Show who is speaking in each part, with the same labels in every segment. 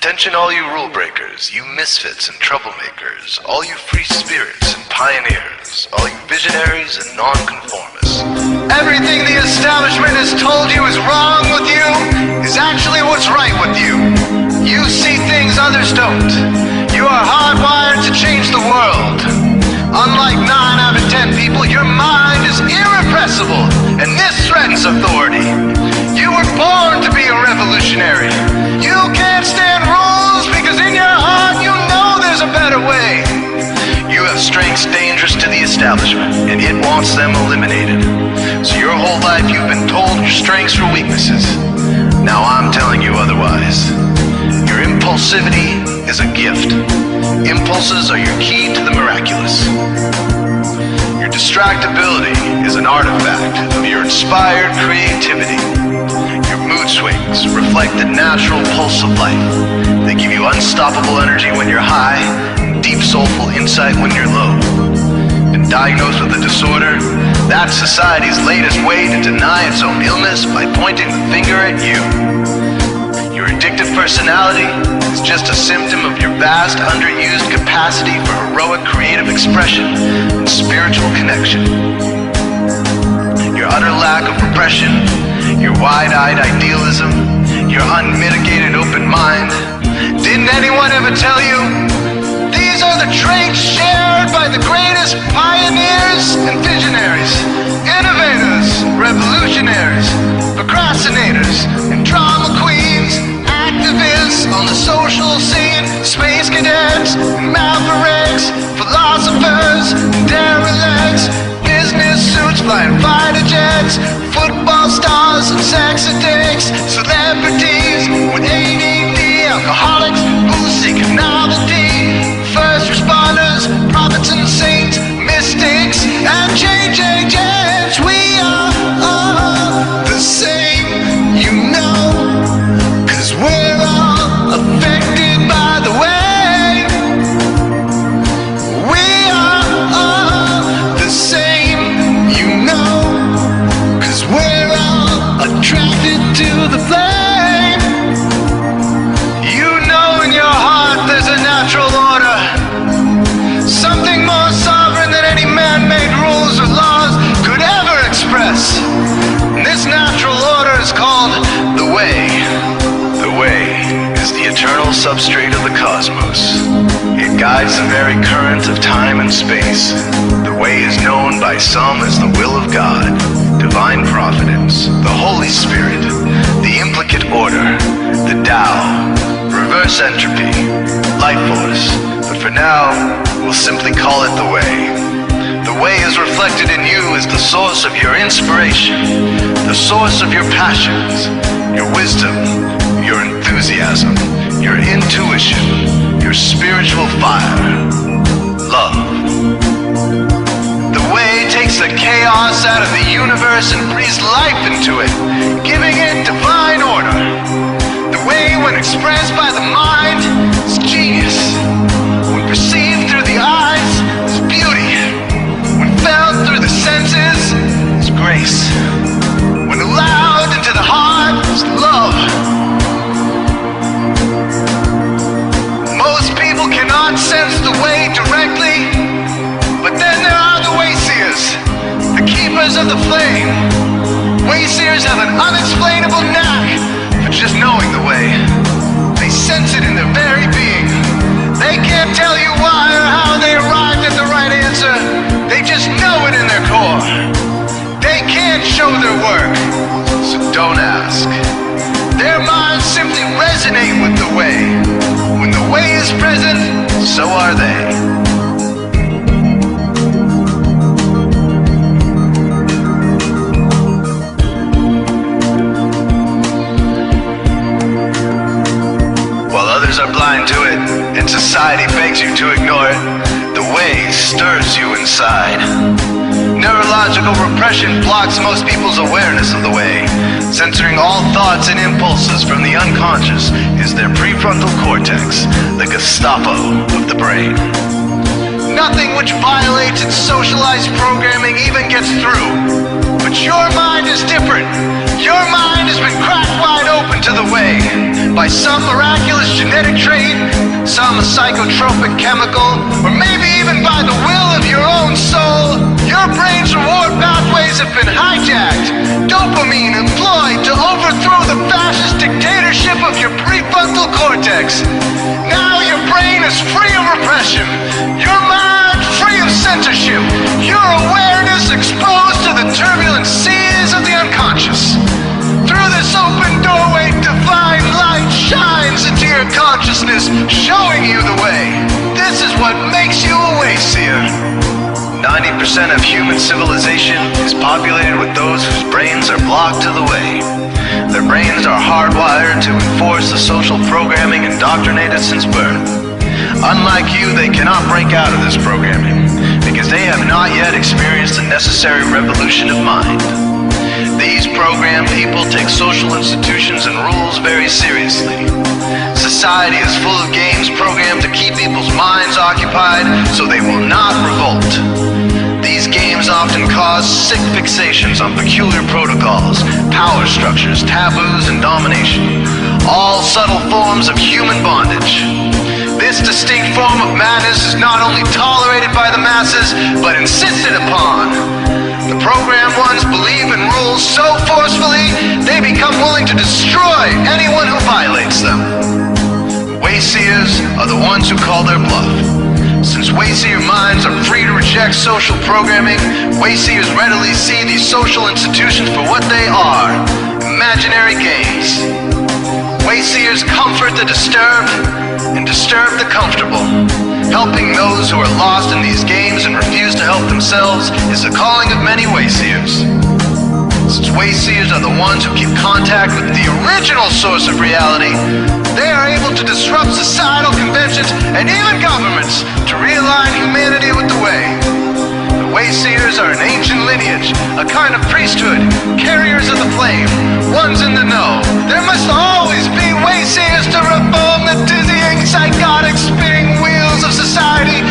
Speaker 1: Attention all you rule breakers, you misfits and troublemakers, all you free spirits and pioneers, all you visionaries and nonconformists. Everything the establishment has told you is wrong with you is actually what's right with you. You see things others don't. You are hardwired to change the world. Unlike 9 out of 10 people, your mind is irrepressible, and this threatens authority. You were born to be a revolutionary. You can't stand rules because in your heart you know there's a better way. You have strengths dangerous to the establishment, and it wants them eliminated. So your whole life you've been told your strengths were weaknesses. Now I'm telling you otherwise. Your impulsivity is a gift. Impulses are your key to the miraculous. Your distractibility is an artifact of your inspired creativity. Your mood swings reflect the natural pulse of life. They give you unstoppable energy when you're high, and deep soulful insight when you're low. And diagnosed with a disorder, that's society's latest way to deny its own illness by pointing the finger at you. Your addictive personality is just a symptom of your vast, underused capacity for heroic creative expression and spiritual connection. Your utter lack of repression, your wide-eyed idealism, your unmitigated open mind. Didn't anyone ever tell you? These are the traits shared by the greatest pioneers and visionaries, innovators, revolutionaries, procrastinators, and drama queens, activists on the social scene, space cadets, and mavericks, philosophers, and derelicts, business suits, flying fighter jets, football stars and sex addicts, celebrities with ADD, alcoholics, booze-seeking novelty, first responders, prophets and saints, mystics, and change agents. We are all the same, you know, 'cause we're all affected by the way. We are all the same, you know, 'cause we're all attracted to the flame. You know in your heart there's a natural order, something more sovereign than any man-made rules or laws could ever express. And this natural order is called the way. The way is the eternal substrate of the cosmos. It guides the very current of time and space. The way is known by some as the will of God, divine providence, the Holy Spirit, the implicate order, the Tao, reverse entropy, life force. But for now, we'll simply call it the way. The way is reflected in you as the source of your inspiration, the source of your passions, your wisdom, your enthusiasm, your intuition, your spiritual fire, love. The way takes the chaos out of the universe and breathes life into it, giving it divine order. The way, when expressed by the mind, is genius. When perceived through the eyes, is beauty. When felt through the senses, is grace. When allowed into the heart, is love. Most people cannot sense the way directly, but then there are the wayseers, the keepers of the flame. Wayseers have an unexplainable knack for just knowing the way. They sense it in their very being. They can't tell you why or how they arrived at the right answer. They just know it in their core. They can't show their work, so don't ask. Their minds simply resonate with the way. When the way is present, so are they. While others are blind to it, and society begs you to ignore it, the way stirs you inside. Neurological repression blocks most people's awareness of the way. Censoring all thoughts and impulses from the unconscious is their prefrontal cortex, the Gestapo of the brain. Nothing which violates its socialized programming even gets through. But your mind is different. Your mind has been cracked wide open to the way. by some miraculous genetic trait, some psychotropic chemical, or maybe even by the will of your own soul, your brain's reward pathways have been hijacked. Dopamine employed to overthrow the fascist dictatorship of your prefrontal cortex. Now your brain is free of repression, your mind free of censorship, your awareness exposed to the turbulent seas of the unconscious. Through this open doorway, divine light shines into your consciousness, showing you the way. This is what makes you a wayseer. 90% of human civilization is populated with those whose brains are blocked to the way. Their brains are hardwired to enforce the social programming indoctrinated since birth. Unlike you, they cannot break out of this programming because they have not yet experienced the necessary revolution of mind. These programmed people take social institutions and rules very seriously. Society is full of games programmed to keep people's minds occupied so they will not revolt. These games often cause sick fixations on peculiar protocols, power structures, taboos, and domination, all subtle forms of human bondage. This distinct form of madness is not only tolerated by the masses, but insisted upon. The programmed ones believe in rules so forcefully, they become willing to destroy anyone who violates them. Wayseers are the ones who call their bluff. Since wayseer minds are free to reject social programming, wayseers readily see these social institutions for what they are, imaginary games. Wayseers comfort the disturbed and disturb the comfortable. Helping those who are lost in these games and refuse to help themselves is the calling of many wayseers. Since wayseers are the ones who keep contact with the original source of reality, they are able to disrupt societal conventions and even governments to realign humanity with the way. The wayseers are an ancient lineage, a kind of priesthood, carriers of the flame, ones in the know. There must always be wayseers to reform the dizzying, psychotic, spinning wheels of society.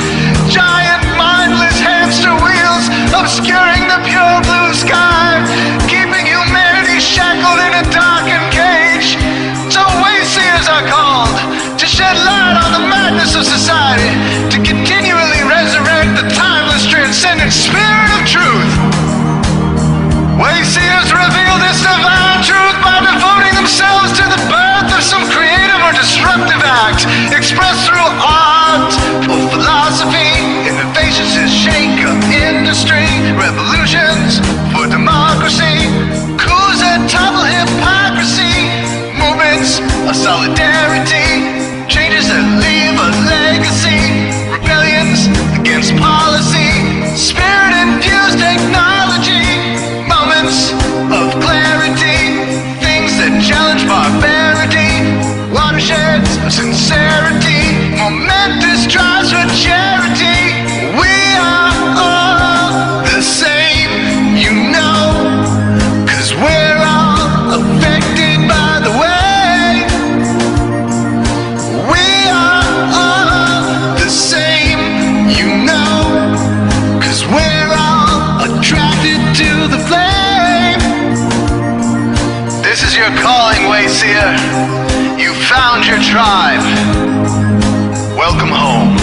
Speaker 1: Giant, mindless hamster wheels obscuring the pure blue sky, keeping humanity shackled in a darkened cage. So wayseers are called to shed light on the madness of society, to continually resurrect the timeless, transcendent spirit of truth. Wayseers reveal this divine truth by devoting themselves to the birth of some creative or disruptive act, expressed through art or philosophy, innovations that shake up industry, revolutions for democracy, coups that topple hypocrisy, movements of solidarity, changes that leave a legacy, rebellions against policy, spirit-infused technology, moments of clarity, things that challenge barbarity, watersheds of sincerity, momentous drives for charity. We are all the same, you know, 'cause we're all affected by the way. We are all the same, you know, 'cause we're all attracted to the flame. This is your calling, wayseer. You found your tribe. Welcome home.